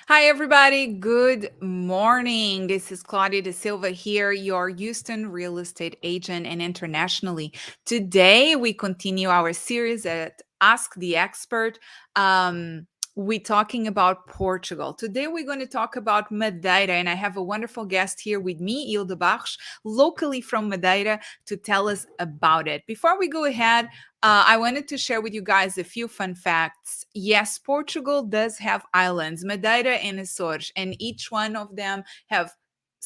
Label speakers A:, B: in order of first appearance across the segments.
A: Hi, everybody. Good morning. This is Claudia de Silva here, your Houston real estate agent and internationally. Today, we continue our series at Ask the Expert. We're talking about Portugal. Today, we're going to talk about Madeira, and I have a wonderful guest here with me, Hilda Barros, locally from Madeira, to tell us about it. Before we go ahead, I wanted to share with you guys a few fun facts. Yes, Portugal does have islands, Madeira and Açores, and each one of them have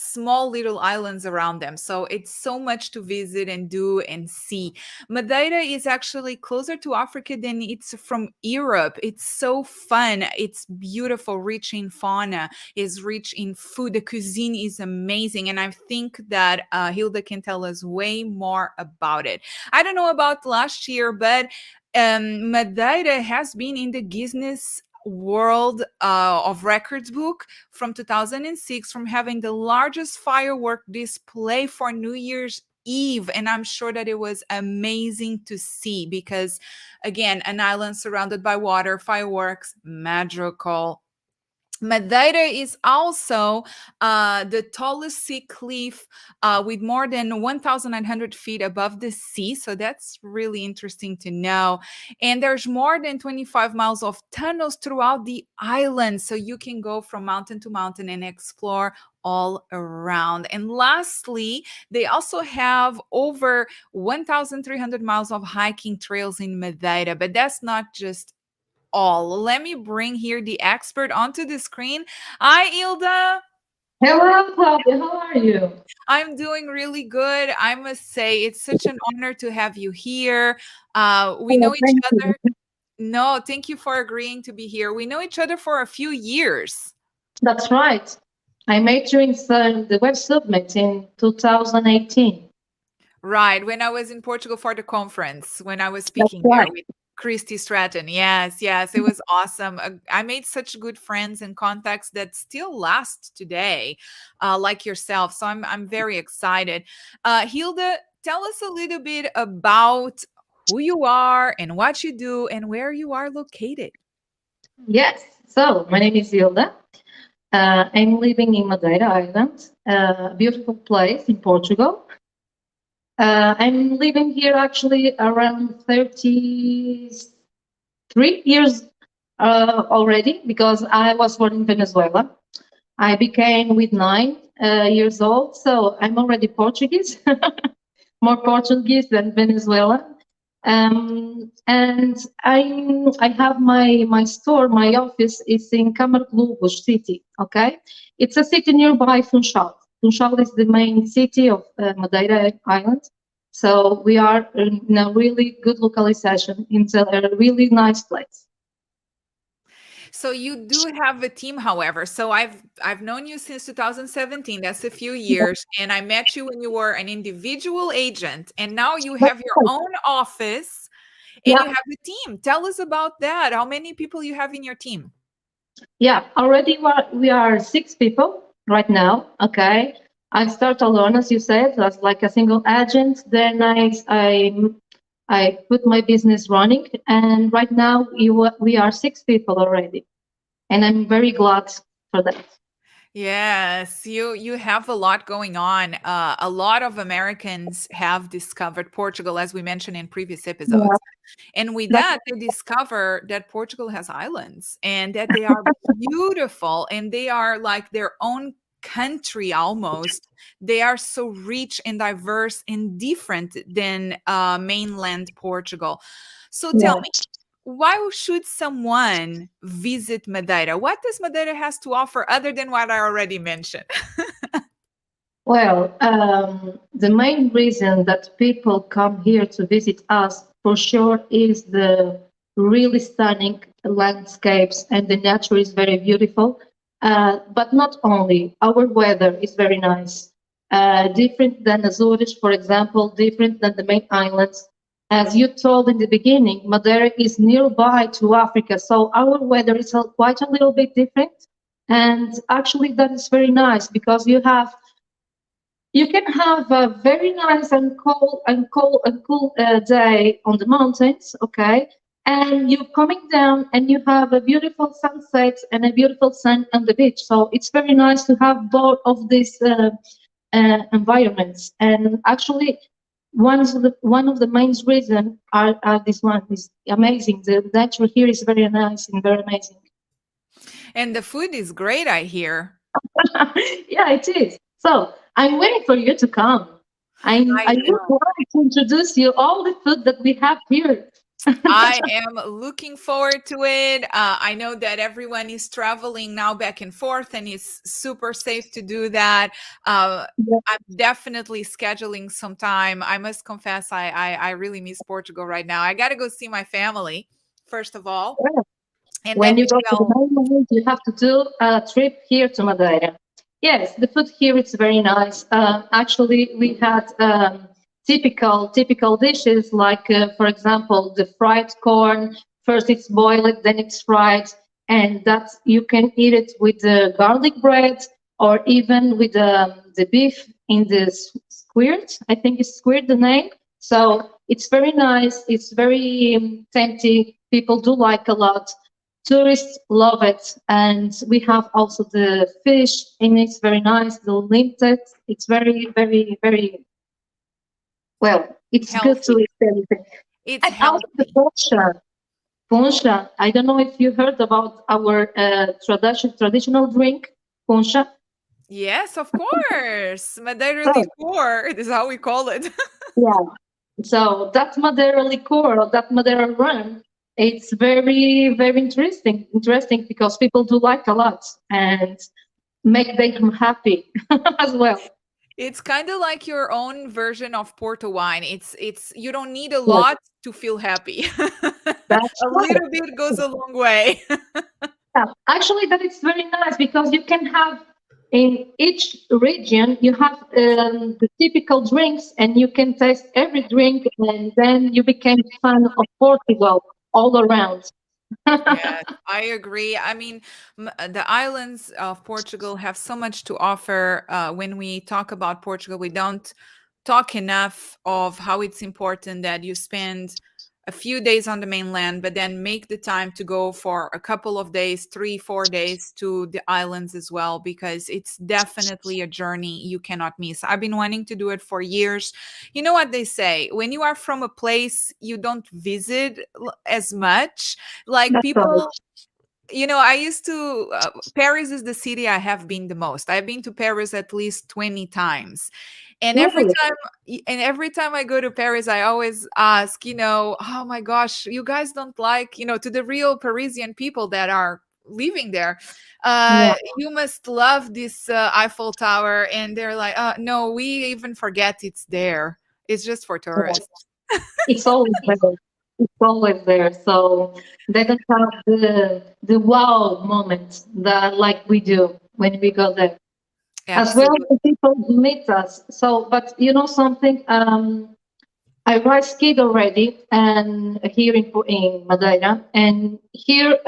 A: small little islands around them. So it's so much to visit and do and see. Madeira is actually closer to Africa than it's from Europe. It's so fun. It's beautiful, rich in fauna, is rich in food. The cuisine is amazing. And I think that Hilda can tell us way more about it. I don't know about last year, but Madeira has been in the Guinness World of Records book from 2006 from having the largest firework display for New Year's Eve. And I'm sure that it was amazing to see because, again, an island surrounded by water, fireworks, magical. Madeira is also the tallest sea cliff with more than 1,900 feet above the sea. So that's really interesting to know. And there's more than 25 miles of tunnels throughout the island. So you can go from mountain to mountain and explore all around. And lastly, they also have over 1,300 miles of hiking trails in Madeira. But that's not just all. Let me bring here the expert onto the screen. Hi, Hilda.
B: Hello, Claudia. How are you?
A: I'm doing really good. I must say, it's such an honor to have you here. We
B: Oh,
A: know each
B: thank you.
A: other. No, thank you for agreeing to be here. We know each other for a few years.
B: That's right. I made you in the Web Summit in 2018.
A: Right. When I was in Portugal for the conference, when I was
B: That's
A: speaking there
B: right.
A: with Christy Stratton. Yes, yes, it was awesome. I made such good friends and contacts that still last today, like yourself. So I'm very excited. Hilda, tell us a little bit about who you are and what you do and where you are located.
B: Yes. So, my name is Hilda. I'm living in Madeira Island, a beautiful place in Portugal. I'm living here actually around 33 years already because I was born in Venezuela. I became with 9 years old, so I'm already Portuguese, more Portuguese than Venezuelan. And I have my store, my office is in Camargo City. Okay, it's a city nearby Funchal. Funchal is the main city of Madeira Island. So we are in a really good localization. It's a really nice place.
A: So you do have a team, however. So I've known you since 2017. That's a few years, and I met you when you were an individual agent, and now you have your own office and
B: Yeah,
A: you have a team. Tell us about that. How many people you have in your team?
B: yeah. Already we are 6 people right now. Okay. I start alone, as you said, as like a single agent. Then I put my business running, and right now we are 6 people already, and I'm very glad for that.
A: Yes, you have a lot going on. A lot of Americans have discovered Portugal, as we mentioned in previous
B: Yeah,
A: episodes. And with
B: that's
A: that, they discover that Portugal has islands and that they are beautiful and they are like their own country almost. They are so rich and diverse and different than mainland Portugal. So tell
B: yeah.
A: me, why should someone visit Madeira? What does Madeira has to offer other than what I already mentioned?
B: Well, the main reason that people come here to visit us for sure is the really stunning landscapes, and the nature is very beautiful. But not only, our weather is very nice. Different than Azores, for example, different than the main islands. As you told in the beginning, Madeira is nearby to Africa, so our weather is quite a little bit different. And actually, that is very nice because you can have a very nice and cool day on the mountains, okay, and you're coming down and you have a beautiful sunset and a beautiful sun on the beach. So it's very nice to have both of these environments. And actually, one of the main reasons are this one is amazing. The nature here is very nice and very amazing.
A: And the food is great, I hear.
B: Yeah, it is. So I'm waiting for you to come. I
A: I
B: would
A: know.
B: like to introduce you all the food that we have here.
A: I am looking forward to it. I know that everyone is traveling now back and forth, and it's super safe to do that. Uh,
B: Yeah,
A: I'm definitely scheduling some time. I must confess, I really miss Portugal right now. I got to go see my family first of all,
B: yeah.
A: and
B: When
A: then
B: you go
A: maybe
B: to the
A: I'll.
B: mainland, you have to do a trip here to Madeira. Yes, the food here is very nice. Actually, we had typical dishes like, for example, the fried corn. First, it's boiled, then it's fried, and that you can eat it with the garlic bread or even with the beef in the squirt. I think it's squirt the name. So it's very nice. It's very tempting. People do like a lot. Tourists love it, and we have also the fish, and it's very nice. The limited, it's very well. It's good to
A: Healthy.
B: eat everything,
A: It's
B: and also the
A: healthy.
B: poncha. Poncha. I don't know if you heard about our traditional drink, poncha.
A: Yes, of course. Madeira
B: So
A: liqueur is how we call it.
B: yeah, so that Madeira liqueur or that Madeira rum, it's very interesting. Interesting because people do like a lot and make them happy as well.
A: It's kind of like your own version of Porto wine. It's you don't need a
B: Yes,
A: lot to feel happy.
B: that's
A: A
B: right.
A: little bit goes a long way.
B: Yeah. Actually, that is very nice because you can have in each region you have the typical drinks and you can taste every drink and then you became fan of Portugal all around.
A: Yes, I agree. I mean, the islands of Portugal have so much to offer. When we talk about Portugal, we don't talk enough of how it's important that you spend a few days on the mainland, but then make the time to go for a couple of days, 3, 4 days to the islands as well, because it's definitely a journey you cannot miss. I've been wanting to do it for years. You know what they say, when you are from a place you don't visit as much, like
B: That's right.
A: people, I used to Paris is the city I have been the most. I've been to Paris at least 20 times. And every
B: Really?
A: time and every time I go to Paris, I always ask, oh my gosh, you guys don't like, to the real Parisian people that are living there.
B: Yeah,
A: You must love this Eiffel Tower. And they're like, no, we even forget it's there. It's just for
B: yeah.
A: tourists.
B: It's always there. It's always there. So they don't have the wow moment that like we do when we go there. As well
A: Absolutely.
B: as people who meet us. So, but you know something, I ride skate already, and here in Madeira, and here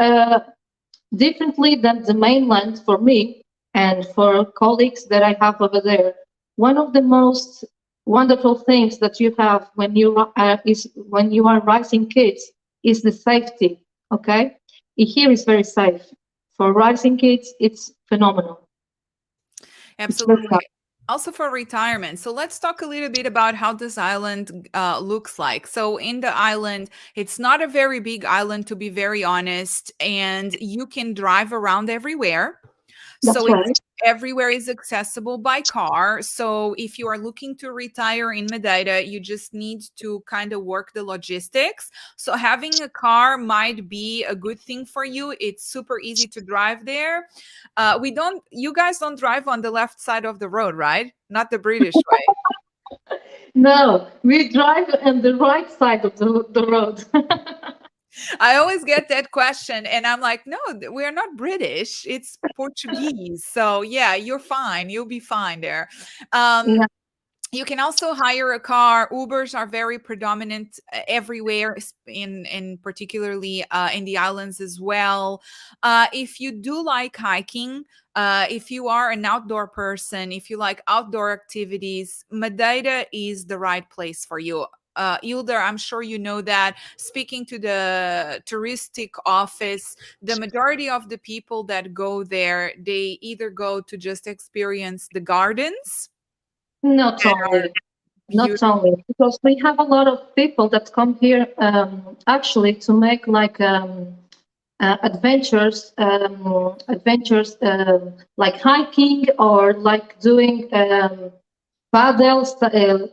B: differently than the mainland for me and for colleagues that I have over there. One of the most wonderful things that you have when you are raising kids is the safety. Okay, here is very safe for raising kids. It's phenomenal. It's very
A: Absolutely.
B: nice.
A: Also for retirement. So let's talk a little bit about how this island looks like. So in the island, it's not a very big island, to be very honest, and you can drive around everywhere. So
B: That's
A: it's
B: right.
A: everywhere is accessible by car. So if you are looking to retire in Madeira, you just need to kind of work the logistics. So having a car might be a good thing for you. It's super easy to drive there. You guys don't drive on the left side of the road, right? Not the British way.
B: No, we drive on the right side of the road.
A: I always get that question, and I'm like, no, we're not British. It's Portuguese. So yeah, you're fine. You'll be fine there.
B: Yeah,
A: You can also hire a car. Ubers are very predominant everywhere, in particularly in the islands as well. If you do like hiking, if you are an outdoor person, if you like outdoor activities, Madeira is the right place for you. Hilda, I'm sure you know that speaking to the touristic office, the majority of the people that go there, they either go to just experience the gardens
B: Not
A: that are
B: only, not
A: beautiful.
B: only, because we have a lot of people that come here actually to make like adventures like hiking or like doing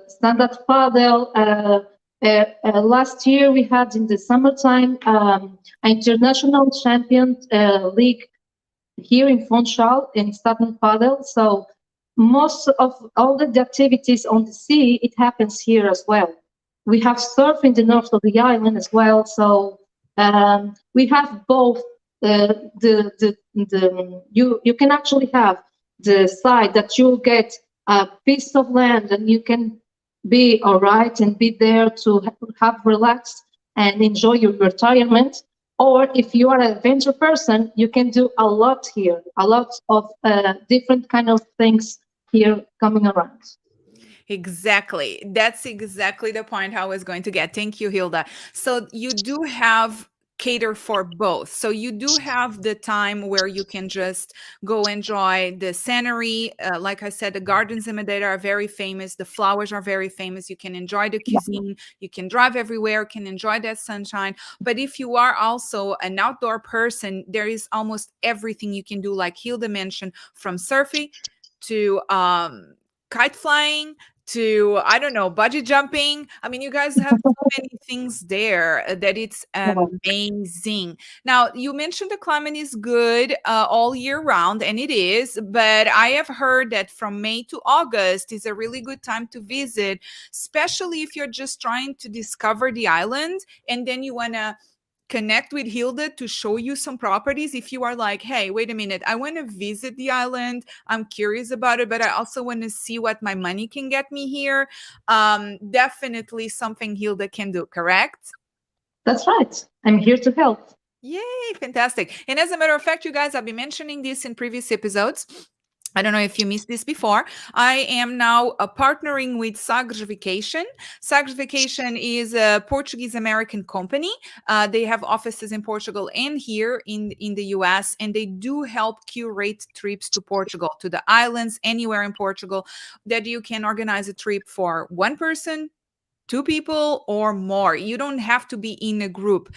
B: standard paddle. Last year we had in the summertime international champion league here in Funchal in Southern Paddle. So most of all the activities on the sea, it happens here as well. We have surf in the north of the island as well. So we have both. You can actually have the side that you'll get a piece of land and you can be all right and be there to have relaxed and enjoy your retirement. Or if you are an adventure person, you can do a lot here, a lot of different kind of things here coming around.
A: Exactly. That's exactly the point I was going to get. Thank you, Hilda. So you do have cater for both. So you do have the time where you can just go enjoy the scenery. Like I said, the gardens in Madeira are very famous. The flowers are very famous. You can enjoy the cuisine. You can drive everywhere, can enjoy that sunshine. But if you are also an outdoor person, there is almost everything you can do, like Hilda mentioned, from surfing to kite flying to, I don't know, bungee jumping. I mean, you guys have so many things there that it's amazing. Now, you mentioned the climate is good all year round, and it is, but I have heard that from May to August is a really good time to visit, especially if you're just trying to discover the island and then you want to connect with Hilda to show you some properties. If you are like, hey, wait a minute, I want to visit the island, I'm curious about it, but I also want to see what my money can get me here. Definitely something Hilda can do, correct?
B: That's right. I'm here to help.
A: Yay, fantastic. And as a matter of fact, you guys, I've been mentioning this in previous episodes. I don't know if you missed this before. I am now partnering with Sagres Vacation. Sagres Vacation is a Portuguese American company. They have offices in Portugal and here in the US, and they do help curate trips to Portugal, to the islands, anywhere in Portugal, that you can organize a trip for one person, two people or more. You don't have to be in a group.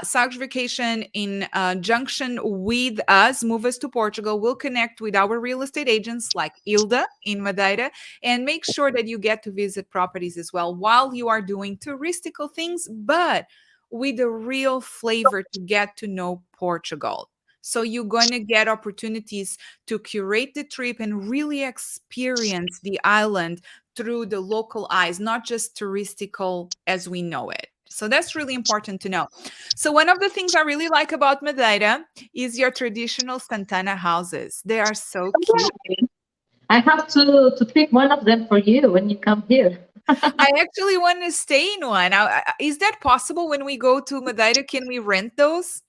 A: Sagres Vacation, in junction with us, Move Us to Portugal, will connect with our real estate agents like Hilda in Madeira and make sure that you get to visit properties as well while you are doing touristical things, but with a real flavor to get to know Portugal. So you're going to get opportunities to curate the trip and really experience the island through the local eyes, not just touristical as we know it. So that's really important to know. So one of the things I really like about Madeira is your traditional Santana houses. They are so cute.
B: I have to pick one of them for you when you come here.
A: I actually want to stay in one. Is that possible when we go to Madeira? Can we rent those?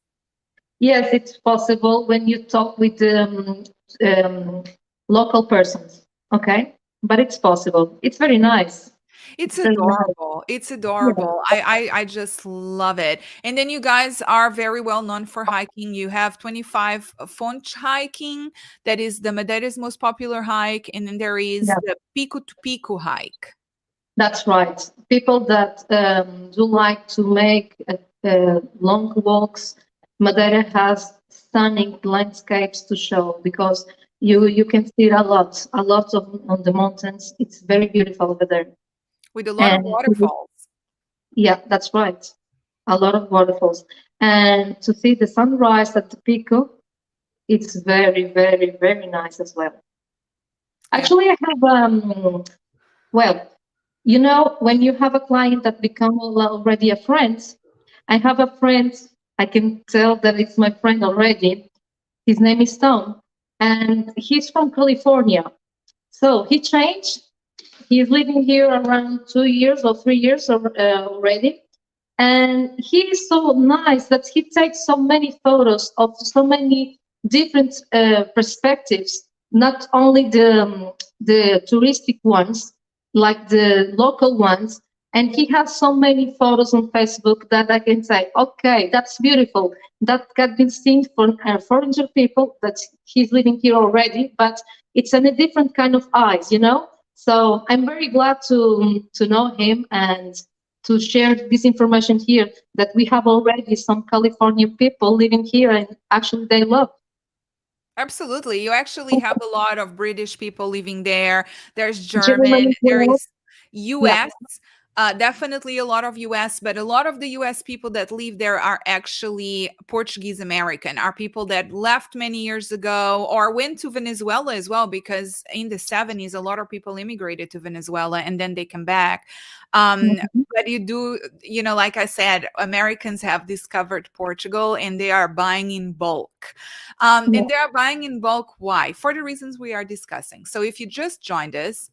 B: Yes, it's possible when you talk with um, local persons. Okay, but it's possible. It's very nice.
A: It's
B: It's very nice.
A: adorable. It's
B: Yeah,
A: adorable. I just love it. And then you guys are very well known for hiking. You have 25 Fonte hiking, that is the Madeira's most popular hike, and then there is
B: yeah,
A: the Pico to Pico hike.
B: that's right. People that do like to make long walks, Madeira has stunning landscapes to show because you can see a lot of on the mountains. It's very beautiful over there.
A: With a lot of
B: And
A: waterfalls.
B: yeah, that's right. A lot of waterfalls. And to see the sunrise at the Pico, it's very, very, very nice as well.
A: Yeah.
B: Actually, I have, well, you know, when you have a client that become already a friend, I have a friend, I can tell that it's my friend already. His name is Tom, and he's from California. So he changed. He's living here around 2 years or 3 years already. And he is so nice that he takes so many photos of so many different perspectives, not only the touristic ones, like the local ones, And he has so many photos on Facebook that I can say, okay, that's beautiful. That can be seen for foreign people that he's living here already, but it's in a different kind of eyes, you know? So I'm very glad to know him and to share this information here that we have already some California people living here and actually they love.
A: Absolutely. You actually have a lot of British people living there. There's German,
B: German as
A: there
B: well.
A: is
B: Yeah.
A: US, definitely a lot of US, but a lot of the US people that live there are actually Portuguese American, are people that left many years ago or went to Venezuela as well, because in the 70s, a lot of people immigrated to Venezuela and then they come back. Um,
B: Mhm.
A: but you do, like I said, Americans have discovered Portugal and they are buying in bulk.
B: Yeah.
A: And they are buying in bulk. Why? For the reasons we are discussing. So if you just joined us,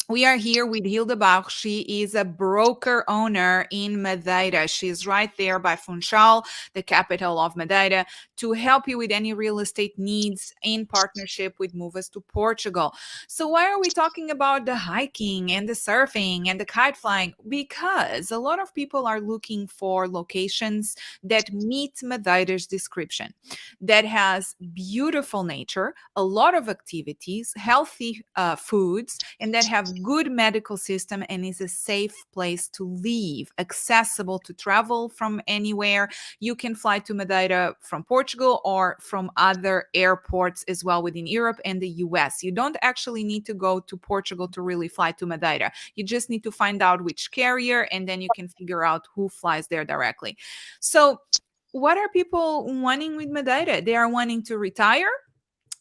A: we are here with Hilda Barros. She is a broker owner in Madeira. She's right there by Funchal, the capital of Madeira, to help you with any real estate needs in partnership with Move Us to Portugal. So why are we talking about the hiking and the surfing and the kite flying? Because a lot of people are looking for locations that meet Madeira's description, that has beautiful nature, a lot of activities, healthy foods, and that have good medical system and is a safe place to live, accessible to travel from anywhere. You can fly to Madeira from Portugal or from other airports as well within Europe and the US. You don't actually need to go to Portugal to really fly to Madeira. You just need to find out which carrier and then you can figure out who flies there directly. So what are people wanting with Madeira? They are wanting to retire.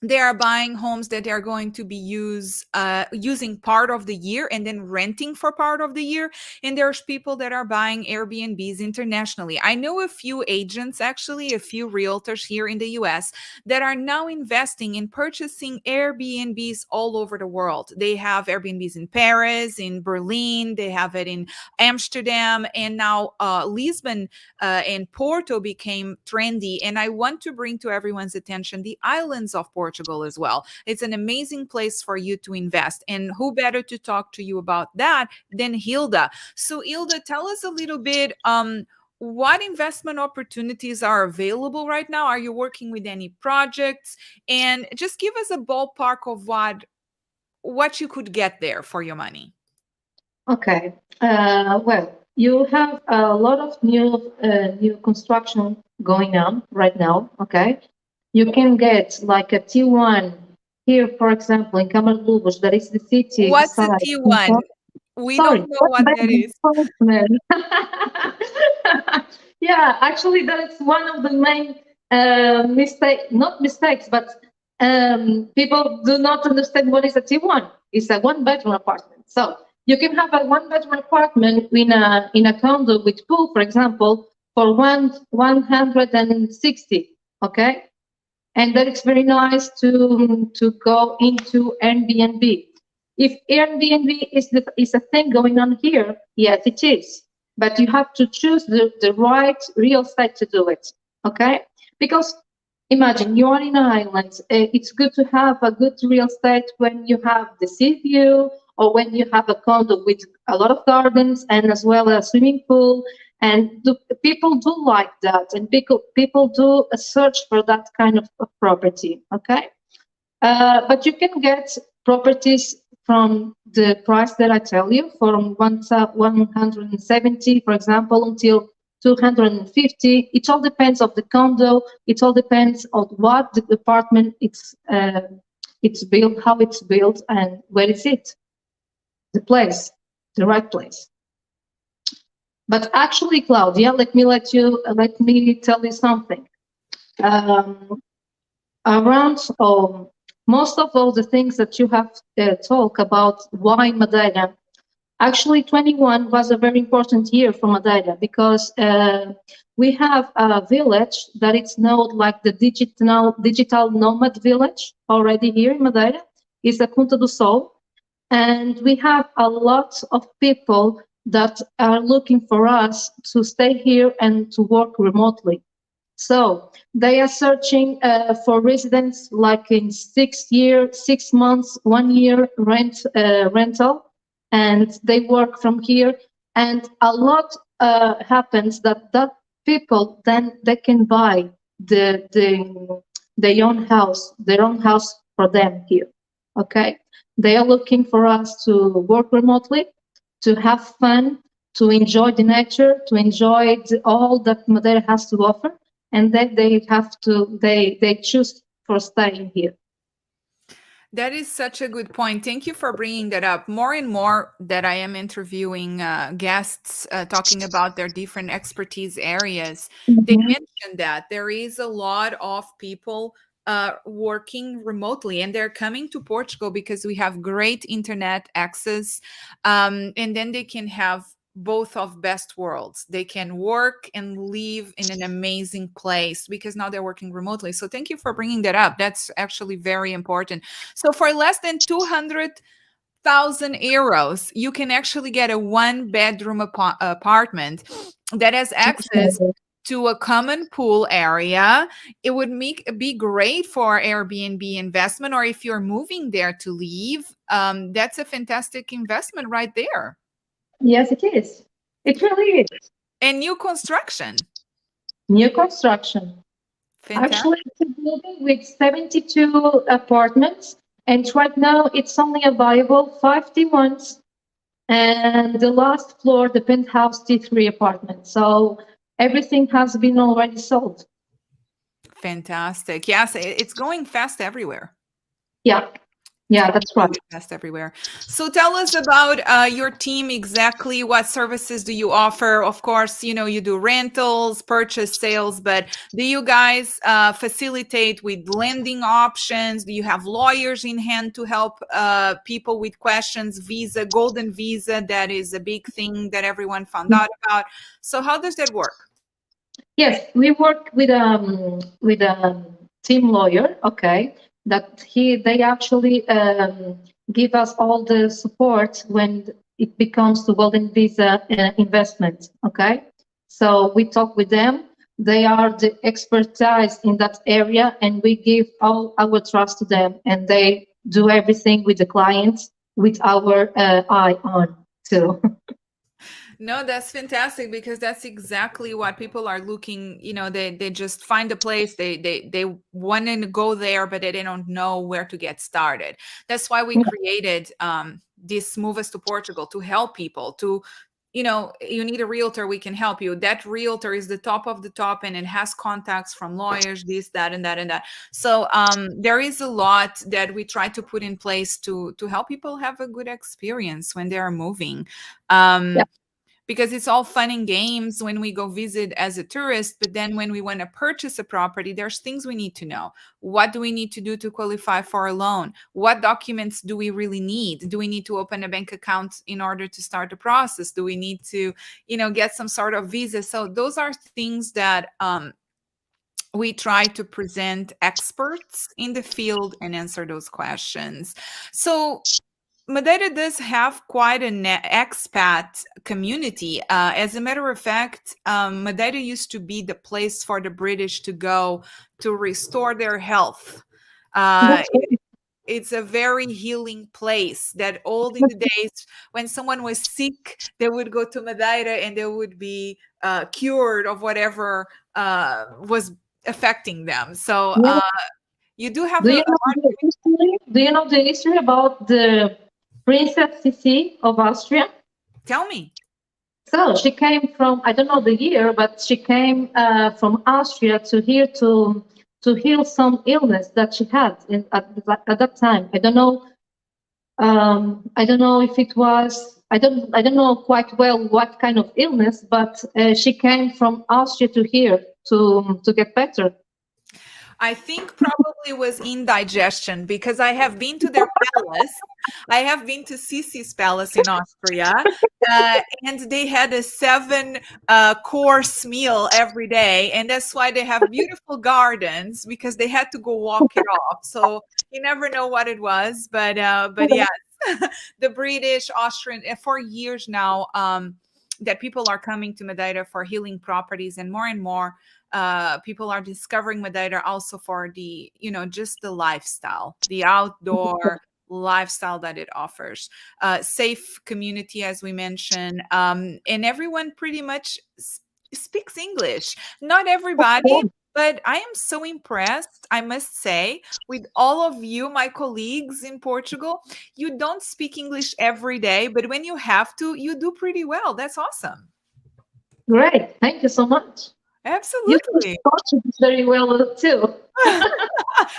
A: They are buying homes that they are going to be using part of the year and then renting for part of the year. And there's people that are buying Airbnbs internationally. I know a few agents, actually, a few realtors here in the US that are now investing in purchasing Airbnbs all over the world. They have Airbnbs in Paris, in Berlin, they have it in Amsterdam, and now Lisbon and Porto became trendy. And I want to bring to everyone's attention the islands of Portugal as well. It's an amazing place for you to invest. And who better to talk to you about that than Hilda? So, Hilda, tell us a little bit. What investment opportunities are available right now? Are you working with any projects? And just give us a ballpark of what you could get there for your money.
B: Okay. Well, you have a lot of new construction going on right now. Okay. You can get like a T1 here, for example, in Camargo, that is the city
A: What's a
B: side.
A: T1? We
B: Sorry,
A: don't know
B: what
A: what
B: bad
A: that is.
B: enforcement. Yeah, actually, that is one of the main not mistakes, but people do not understand what is a T1. It's a one-bedroom apartment. So you can have a one-bedroom apartment in a condo with pool, for example, for 160. Okay, and that is very nice to go into Airbnb. If Airbnb is a thing going on here, yes, it is. But you have to choose the right real estate to do it. Okay? Because imagine you are in an island. It's good to have a good real estate when you have the sea view or when you have a condo with a lot of gardens and as well as swimming pool. And people do like that, and people do a search for that kind of property. Okay, but you can get properties from the price that I tell you, from 170, for example, until 250. It all depends of the condo. It all depends on what the apartment it's built, how it's built, and where is it, the place, the right place. But actually, Claudia, let me tell you something. Um, around most of all the things that you have talked about why Madeira, actually 21 was a very important year for Madeira because we have a village that it's known like the digital nomad village already here in Madeira. It's a Punta do Sol, and we have a lot of people that are looking for us to stay here and to work remotely. So they are searching for residents like in 6 months, 1 year rental, and they work from here. and a lot happens that people then they can buy their own house for them here. Okay, they are looking for us to work remotely, to have fun, to enjoy the nature, to enjoy all that Madeira has to offer, and then they choose for staying here.
A: That is such a good point. Thank you for bringing that up. More and more that I am interviewing guests talking about their different expertise areas, they
B: Mhm.
A: mentioned that there is a lot of people working remotely, and they're coming to Portugal because we have great internet access, and then they can have both of best worlds. They can work and live in an amazing place because now they're working remotely. So thank you for bringing that up. That's actually very important. So for less than 200,000 euros, you can actually get a one-bedroom apartment that has access to a common pool area. It would be great for Airbnb investment, or if you're moving there to leave, that's a fantastic investment right there.
B: Yes, it is. It really is.
A: And new construction.
B: New construction.
A: Fantastic.
B: Actually, it's a building with 72 apartments, and right now it's only available 51, and the last floor, the penthouse T3 apartment. So everything has been already sold.
A: Fantastic. Yes, it's going fast everywhere.
B: Yeah,
A: It's
B: yeah,
A: going
B: that's right.
A: really fast everywhere. So tell us about your team exactly. What services do you offer? Of course, you do rentals, purchase, sales, but do you guys facilitate with lending options? Do you have lawyers in hand to help people with questions? Visa, golden visa, that is a big thing that everyone found out about. So how does that work?
B: Yes, we work with a team lawyer. Okay, that they actually give us all the support when it becomes to golden visa investment. Okay, so we talk with them. They are the expertise in that area, and we give all our trust to them, and they do everything with the clients with our eye on too.
A: No, that's fantastic because that's exactly what people are looking. They just find a place, they want to go there, but they don't know where to get started. That's why we created this Move Us to Portugal to help people to you need a realtor, we can help you. That realtor is the top of the top, and it has contacts from lawyers, this, that, and that, and that. So there is a lot that we try to put in place to help people have a good experience when they are moving.
B: Yeah.
A: Because it's all fun and games when we go visit as a tourist, but then when we want to purchase a property, there's things we need to know. What do we need to do to qualify for a loan? What documents do we really need? Do we need to open a bank account in order to start the process? Do we need to get some sort of visa? So those are things that we try to present experts in the field and answer those questions. So Madeira does have quite an expat community. As a matter of fact, Madeira used to be the place for the British to go to restore their health.
B: That's
A: It's a very healing place that old in the days when someone was sick, they would go to Madeira and they would be cured of whatever was affecting them. So
B: good.
A: you do have
B: Do
A: a
B: you know the history? Do you know the history about the Princess Sisi of Austria?
A: tell me.
B: So she came from, I don't know the year, but she came from Austria to here to heal some illness that she had at that time. I don't know. I don't know if it was. I don't know quite well what kind of illness, but she came from Austria to here to get better.
A: I think probably was indigestion because I have been to their palace. I have been to Sisi's palace in Austria, and they had a seven course meal every day, and that's why they have beautiful gardens because they had to go walk it off. So you never know what it was, but yes, the British, Austrian, for years now. That people are coming to Madeira for healing properties, and more people are discovering Madeira also for the just the lifestyle, the outdoor. lifestyle that it offers. Safe community, as we mentioned, and everyone pretty much speaks English. Not everybody, but I am so impressed, I must say, with all of you, my colleagues in Portugal. You don't speak English every day, but when you have to, you do pretty well. That's awesome.
B: Great. Thank you so much. You can
A: Absolutely.
B: Portuguese very well too.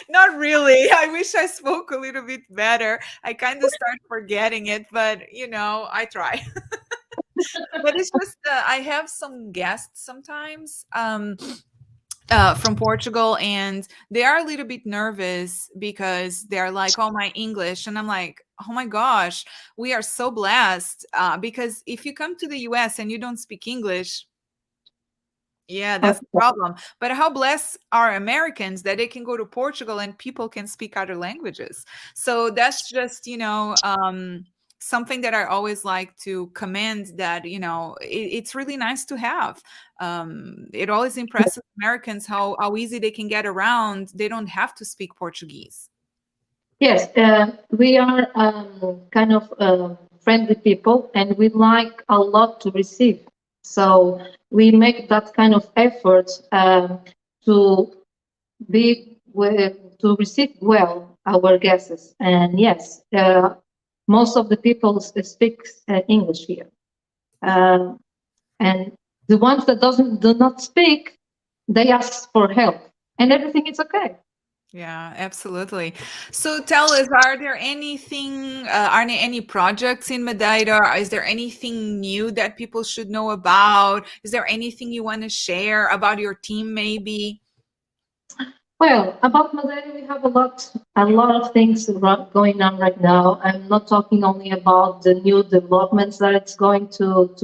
A: Not really. I wish I spoke a little bit better. I kind of start forgetting it, but I try. But it's just I have some guests sometimes from Portugal, and they are a little bit nervous because they're like, "Oh, my English," and I'm like, "Oh my gosh, we are so blessed." Because if you come to the US and you don't speak English, yeah, that's the
B: Okay.
A: problem. But how blessed are Americans that they can go to Portugal and people can speak other languages. So that's just, something that I always like to commend, that, it's really nice to have. It always impresses Americans how easy they can get around. They don't have to speak Portuguese.
B: Yes, we are kind of friendly people, and we like a lot to receive. So we make that kind of effort to to receive well our guests. And yes, most of the people speak English here, um, and the ones that do not speak, they ask for help, and everything is okay.
A: Yeah, absolutely. So tell us, are there any projects in Madeira? Is there anything new that people should know about? Is there anything you want to share about your team, maybe?
B: Well, about Madeira, we have a lot of things going on right now. I'm not talking only about the new developments that it's going to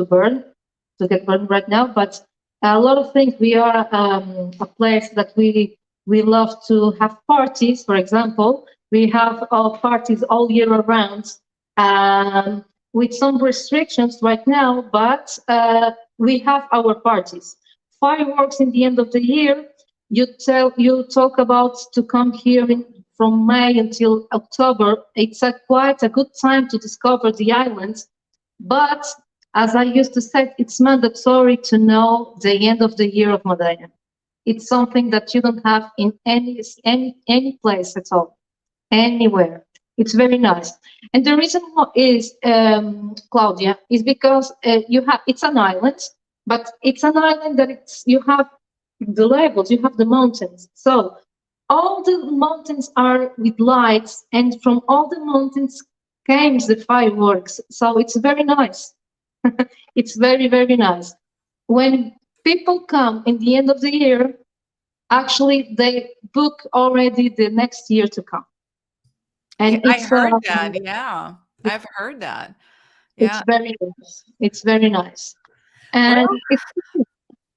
B: get burned right now, but a lot of things. We are a place that we love to have parties. For example, we have our parties all year around, um, with some restrictions right now, but we have our parties. Fireworks in the end of the year. You talk about to come here from May until October. It's quite a good time to discover the island, but as I used to say, it's mandatory to know the end of the year of Madeira. It's something that you don't have in any place at all, anywhere. It's very nice, and the reason is, Claudia, is because it's an island, but it's an island that you have the levels, you have the mountains. So all the mountains are with lights, and from all the mountains came the fireworks. So it's very nice. It's very, very nice. When people come in the end of the year, actually they book already the next year to come.
A: Yeah,
B: And
A: I heard that. Yeah, I've heard that. Yeah.
B: it's very nice. It's very nice.
A: Well,
B: And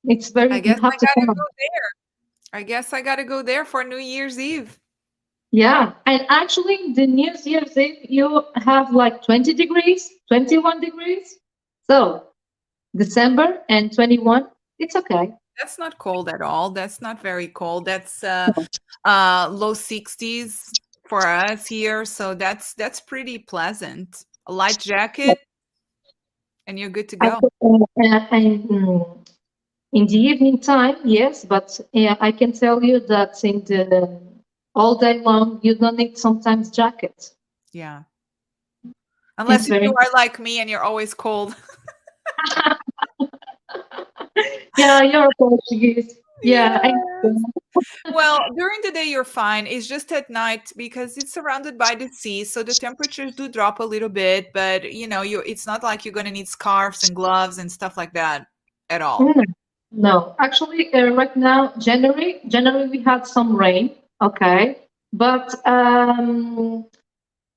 B: it's
A: I
B: very, you
A: guess I
B: have to
A: gotta
B: come.
A: go there. I guess I gotta go there for New Year's Eve.
B: Yeah, and actually, the New Year's Eve, you have like 20 degrees, 21 degrees. So, December and 21, it's okay.
A: That's not cold at all. That's not very cold. That's low 60s for us here, so that's pretty pleasant. A light jacket and you're good to
B: I,
A: go.
B: in the evening time, yes, but I can tell you that in the all day long, you don't need sometimes jackets.
A: Yeah.
B: It's
A: Unless if you
B: very,
A: are like me and you're always cold.
B: yeah, you're Portuguese. Yeah, I
A: Yes. Well, during the day you're fine. It's just at night because it's surrounded by the sea, so the temperatures do drop a little bit, but it's not like you're going to need scarves and gloves and stuff like that at all.
B: Mm, no, actually, right now, January we had some rain, okay, but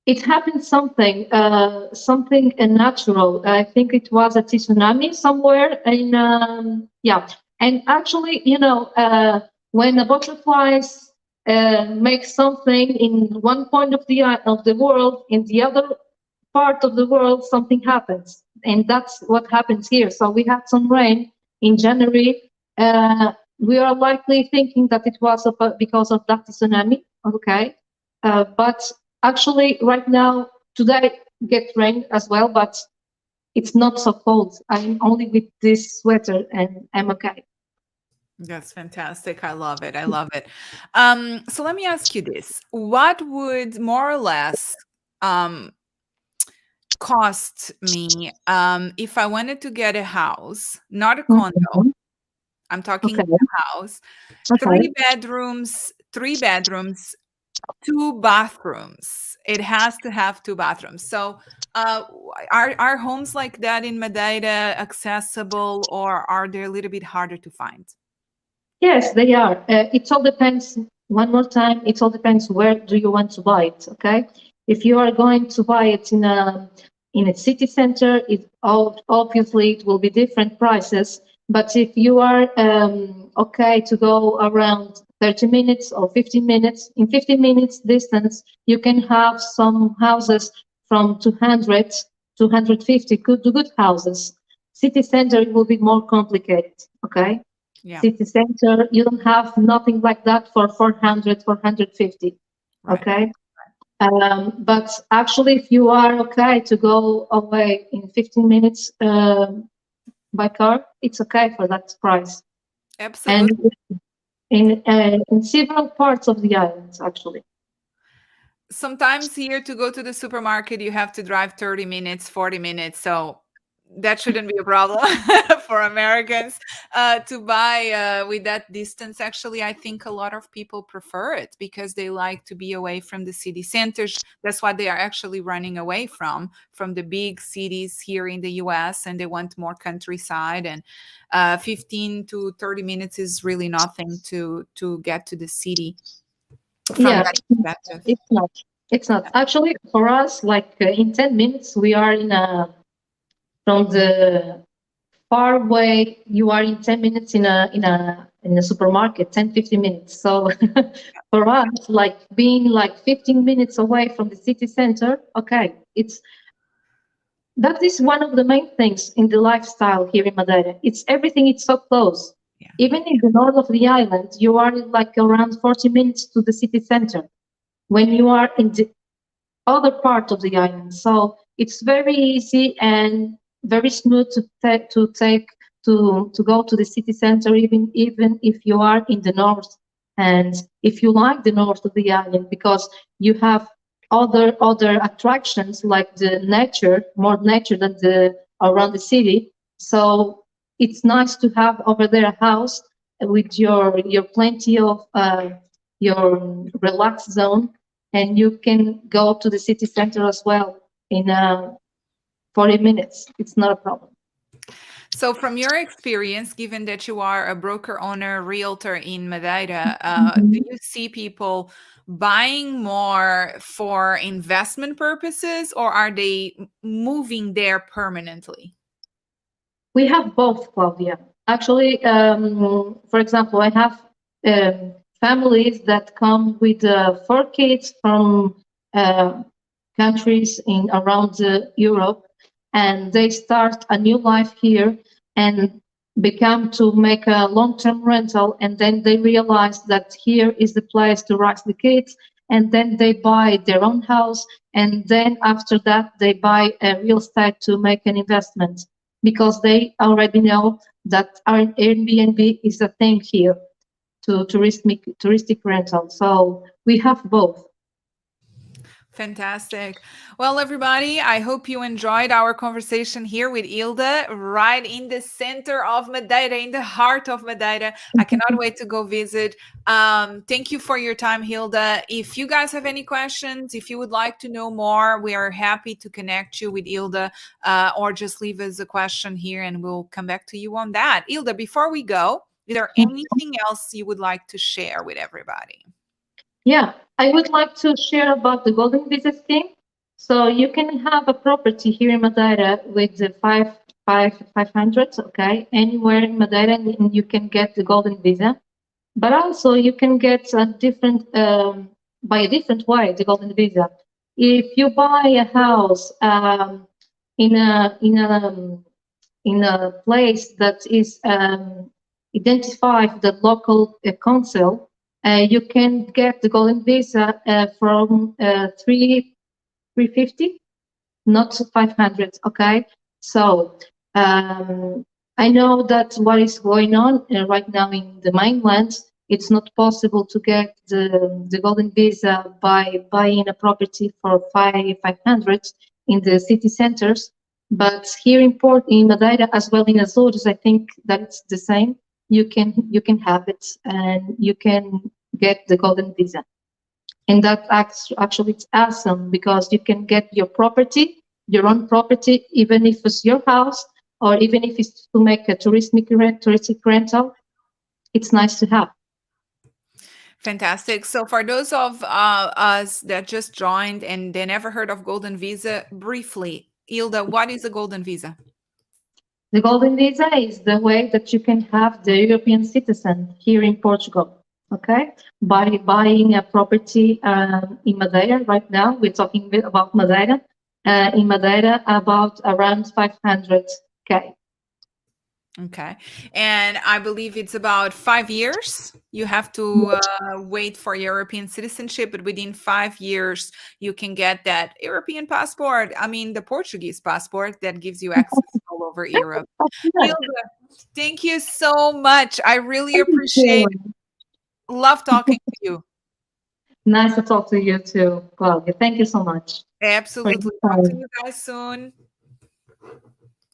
B: it happened something natural. I think it was a tsunami somewhere in, yeah. And actually, when the butterflies make something in one point of the world, in the other part of the world, something happens, and that's what happens here. So we had some rain in January. We are likely thinking that it was because of that tsunami, okay, but Actually, right now, today get rain as well, but it's not so cold. I'm only with this sweater and I'm okay.
A: That's fantastic. I love it. I love it. So let me ask you this. What would more or less um, cost me if I wanted to get a house, not a condo?
B: Mhm.
A: I'm talking
B: Okay.
A: a house,
B: Okay.
A: three bedrooms, two bathrooms. It has to have two bathrooms. So, are homes like that in Madeira accessible, or are they a little bit harder to find?
B: Yes, they are. It all depends. One more time, it all depends where do you want to buy it. Okay, if you are going to buy it in a city center, obviously it will be different prices. But if you are okay to go around 30 minutes or 15 minutes, in 15 minutes distance, you can have some houses from 200, 250 good houses. City center it will be more complicated. Okay,
A: Yeah,
B: city center, you don't have nothing like that for 400, 450.
A: right.
B: Okay. But actually, if you are okay to go away in 15 minutes by car, it's okay for that price. And
A: Absolutely.
B: in several parts of the island, actually.
A: Sometimes here to go to the supermarket, you have to drive 30 minutes, 40 minutes. So that shouldn't be a problem for Americans to buy with that distance. Actually, I think a lot of people prefer it because they like to be away from the city centers. That's what they are actually running away from the big cities here in the US, and they want more countryside. And 15 to 30 minutes is really nothing to get to the city from
B: Yeah,
A: that perspective.
B: it's not. It's not. Actually, for us, like in 10 minutes, we are from the far away you are in 10 minutes in a supermarket, 10, 15 minutes. So for us, like being like 15 minutes away from the city center, okay, it's that is one of the main things in the lifestyle here in Madeira. It's everything, it's so close.
A: Yeah.
B: Even in the north of the island, you are like around 40 minutes to the city center when you are in the other part of the island. So it's very easy and very smooth to go to the city center, even if you are in the north. And if you like the north of the island, because you have other attractions like the nature, more nature than the around the city. So it's nice to have over there a house with your plenty of your relaxed zone, and you can go to the city center as well in 40 minutes. It's not a problem.
A: So, from your experience, given that you are a broker owner, realtor in Madeira, do
B: Mhm.
A: you see people buying more for investment purposes, or are they moving there permanently?
B: We have both, Claudia. Actually, for example, I have families that come with 4 kids from uh, countries in around Europe, and they start a new life here and become to make a long-term rental, and then they realize that here is the place to raise the kids, and then they buy their own house, and then after that they buy a real estate to make an investment because they already know that our Airbnb is a thing here to touristic rental. So we have both.
A: Fantastic. Well, everybody, I hope you enjoyed our conversation here with Hilda, right in the center of Madeira, in the heart of Madeira. I cannot wait to go visit. Thank you for your time, Hilda. If you guys have any questions, if you would like to know more, we are happy to connect you with Hilda, or just leave us a question here and we'll come back to you on that. Hilda, before we go, is there anything else you would like to share with everybody?
B: Yeah, I would like to share about the golden visa scheme. So you can have a property here in Madeira with the 500, okay, anywhere in Madeira, and you can get the golden visa. But also you can get a different by a different way the golden visa. If you buy a house in a in a in a place that is identified the local council, You can get the golden visa from 350, not 500. Okay, so I know that what is going on right now in the mainland, it's not possible to get the golden visa by buying a property for 500 in the city centers. But here in Port, in Madeira, as well in Azores, I think that it's the same. You can have it, and you can get the golden visa. And that actually it's awesome because you can get your own property, even if it's your house or even if it's to make a touristic rental. It's nice to have.
A: Fantastic. So, for those of us that just joined and they never heard of Golden Visa, briefly, Hilda, what is a Golden Visa?
B: The golden visa is the way that you can have the European citizen here in Portugal. Okay, by buying a property in Madeira. Right now, we're talking about Madeira. In Madeira, about around 500K.
A: Okay. And I believe it's about 5 years. You have to wait for European citizenship, but within 5 years, you can get that European passport. I mean, the Portuguese passport that gives you access all over Europe.
B: Good.
A: Hilda, thank you so much. I really
B: Thank
A: appreciate
B: you.
A: it. Love talking to you.
B: Nice to talk to you too, Claudia. Thank you so much for your
A: Absolutely. Talk to
B: time.
A: you guys soon.